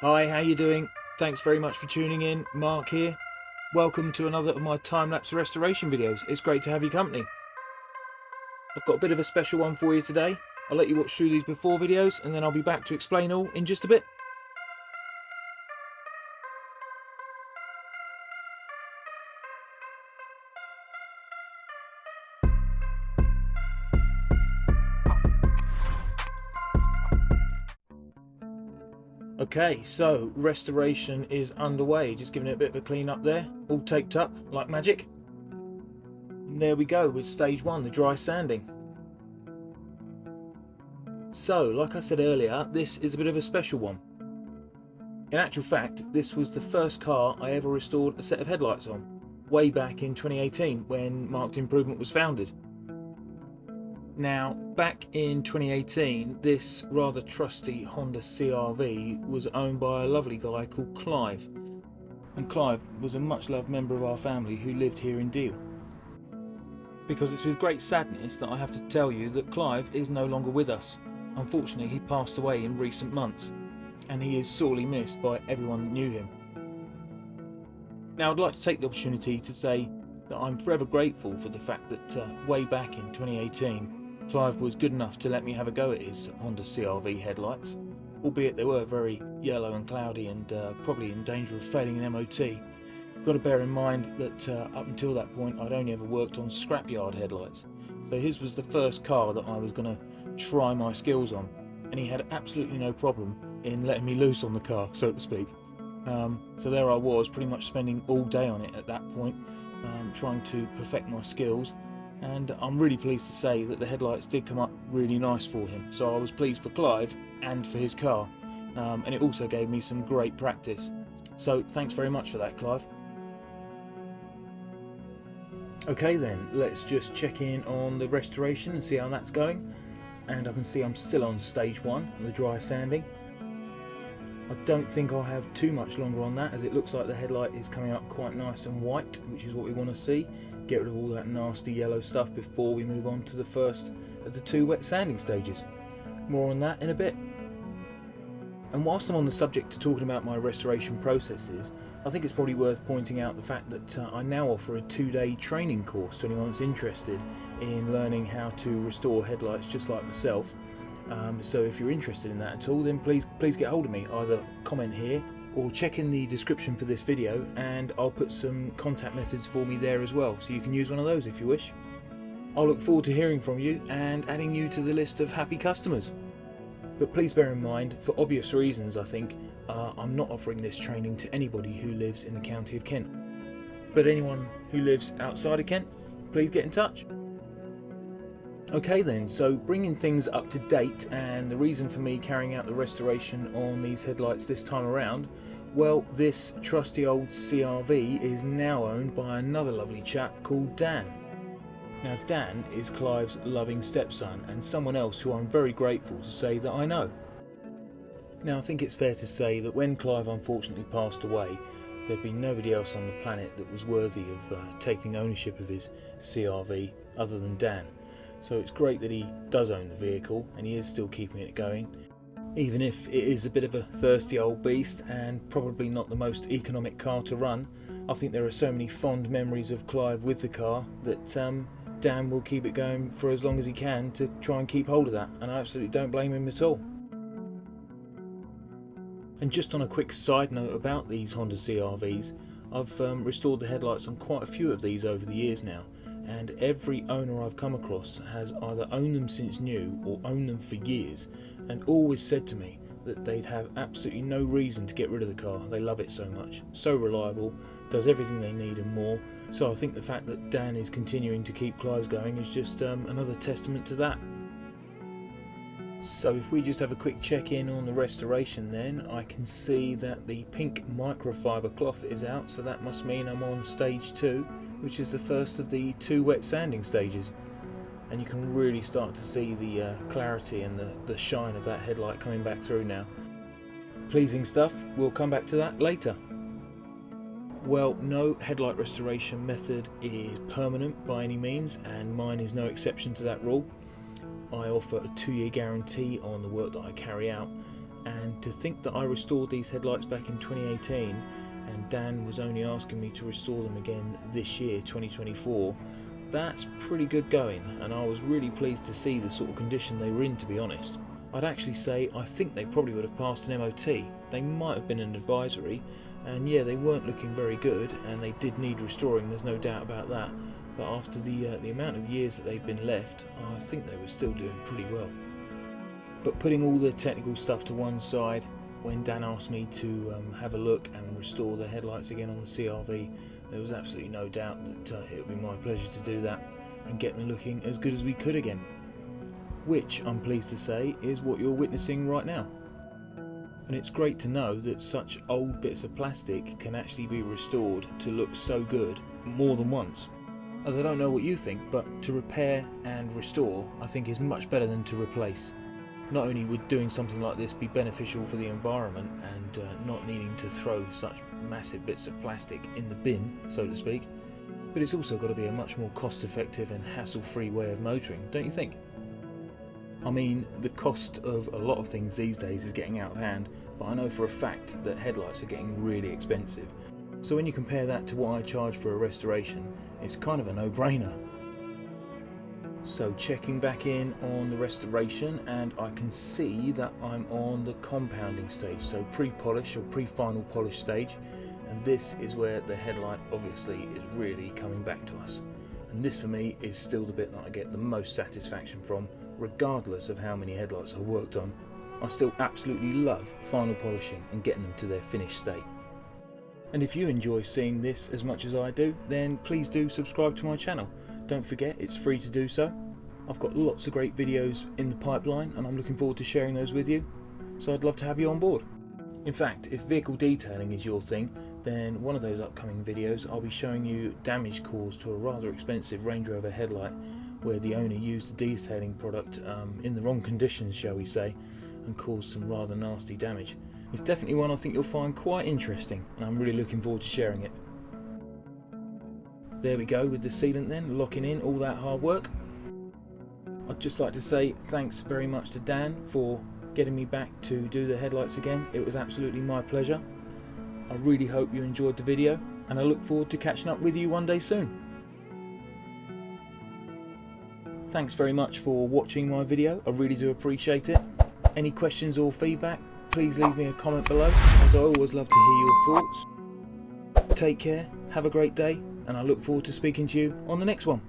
Hi, how you doing? Thanks very much for tuning in. Mark here. Welcome to another of my time-lapse restoration videos. It's great to have your company. I've got a bit of a special one for you today. I'll let you watch through these before videos and then I'll be back to explain all in just a bit. Okay, so restoration is underway. Just giving it a bit of a clean up there. All taped up like magic. And there we go with stage one, the dry sanding. So, like I said earlier, this is a bit of a special one. In actual fact, this was the first car I ever restored a set of headlights on, way back in 2018 when Marked Improvement was founded. Now, back in 2018, this rather trusty Honda CR-V was owned by a lovely guy called Clive. And Clive was a much loved member of our family who lived here in Deal. Because it's with great sadness that I have to tell you that Clive is no longer with us. Unfortunately, he passed away in recent months, and he is sorely missed by everyone that knew him. Now, I'd like to take the opportunity to say that I'm forever grateful for the fact that way back in 2018, Clive was good enough to let me have a go at his Honda CR-V headlights, albeit they were very yellow and cloudy and probably in danger of failing an MOT. You've got to bear in mind that up until that point I'd only ever worked on scrapyard headlights, so his was the first car that I was going to try my skills on, and he had absolutely no problem in letting me loose on the car, so to speak. So there I was, pretty much spending all day on it at that point, trying to perfect my skills. And I'm really pleased to say that the headlights did come up really nice for him. So I was pleased for Clive and for his car. And it also gave me some great practice. So thanks very much for that, Clive. Okay then, let's just check in on the restoration and see how that's going. And I can see I'm still on stage one, the dry sanding. I don't think I'll have too much longer on that, as it looks like the headlight is coming up quite nice and white, which is what we want to see. Get rid of all that nasty yellow stuff before we move on to the first of the two wet sanding stages. More on that in a bit. And whilst I'm on the subject of talking about my restoration processes, I think it's probably worth pointing out the fact that I now offer a 2-day training course to anyone that's interested in learning how to restore headlights just like myself. So if you're interested in that at all, then please get hold of me. Either comment here or check in the description for this video, and I'll put some contact methods for me there as well, so you can use one of those if you wish. I'll look forward to hearing from you and adding you to the list of happy customers. But please bear in mind, for obvious reasons I think, I'm not offering this training to anybody who lives in the county of Kent. But anyone who lives outside of Kent, please get in touch. Okay then, so bringing things up to date, and the reason for me carrying out the restoration on these headlights this time around, well, this trusty old CR-V is now owned by another lovely chap called Dan. Now Dan is Clive's loving stepson, and someone else who I'm very grateful to say that I know. Now I think it's fair to say that when Clive unfortunately passed away, there'd be nobody else on the planet that was worthy of taking ownership of his CR-V other than Dan. So it's great that he does own the vehicle and he is still keeping it going, even if it is a bit of a thirsty old beast and probably not the most economic car to run. I think there are so many fond memories of Clive with the car that Dan will keep it going for as long as he can to try and keep hold of that, and I absolutely don't blame him at all. And just on a quick side note about these Honda CR-Vs, I've restored the headlights on quite a few of these over the years now, and every owner I've come across has either owned them since new or owned them for years, and always said to me that they'd have absolutely no reason to get rid of the car. They love it so much, so reliable, does everything they need and more. So I think the fact that Dan is continuing to keep Clive's going is just another testament to that. So if we just have a quick check in on the restoration, then I can see that the pink microfiber cloth is out, so that must mean I'm on stage 2, which is the first of the 2 wet sanding stages. And you can really start to see the clarity and the shine of that headlight coming back through now. Pleasing stuff. We'll come back to that later. Well, no headlight restoration method is permanent by any means, and mine is no exception to that rule. I offer a 2-year guarantee on the work that I carry out, And to think that I restored these headlights back in 2018 and Dan was only asking me to restore them again this year, 2024, that's pretty good going, and I was really pleased to see the sort of condition they were in, to be honest. I'd actually say I think they probably would have passed an MOT. They might have been an advisory, and yeah, they weren't looking very good and they did need restoring, there's no doubt about that. But after the amount of years that they've been left, I think they were still doing pretty well. But putting all the technical stuff to one side, when Dan asked me to have a look and restore the headlights again on the CR-V, there was absolutely no doubt that it would be my pleasure to do that and get them looking as good as we could again. Which, I'm pleased to say, is what you're witnessing right now. And it's great to know that such old bits of plastic can actually be restored to look so good more than once. As I don't know what you think, but to repair and restore I think is much better than to replace. Not only would doing something like this be beneficial for the environment and not needing to throw such massive bits of plastic in the bin, so to speak, but it's also got to be a much more cost-effective and hassle-free way of motoring, don't you think? I mean, the cost of a lot of things these days is getting out of hand, but I know for a fact that headlights are getting really expensive. So when you compare that to what I charge for a restoration, it's kind of a no-brainer. So checking back in on the restoration, and I can see that I'm on the compounding stage, so pre-polish or pre-final polish stage, and this is where the headlight obviously is really coming back to us. And this for me is still the bit that I get the most satisfaction from, regardless of how many headlights I've worked on. I still absolutely love final polishing and getting them to their finished state. And if you enjoy seeing this as much as I do, then please do subscribe to my channel. Don't forget, it's free to do so. I've got lots of great videos in the pipeline and I'm looking forward to sharing those with you, so I'd love to have you on board. In fact, if vehicle detailing is your thing, then one of those upcoming videos I'll be showing you damage caused to a rather expensive Range Rover headlight where the owner used a detailing product in the wrong conditions, shall we say, and caused some rather nasty damage. It's definitely one I think you'll find quite interesting, and I'm really looking forward to sharing it. There we go with the sealant then, locking in all that hard work. I'd just like to say thanks very much to Dan for getting me back to do the headlights again. It was absolutely my pleasure. I really hope you enjoyed the video, and I look forward to catching up with you one day soon. Thanks very much for watching my video, I really do appreciate it. Any questions or feedback, please leave me a comment below, as I always love to hear your thoughts. Take care, have a great day, and I look forward to speaking to you on the next one.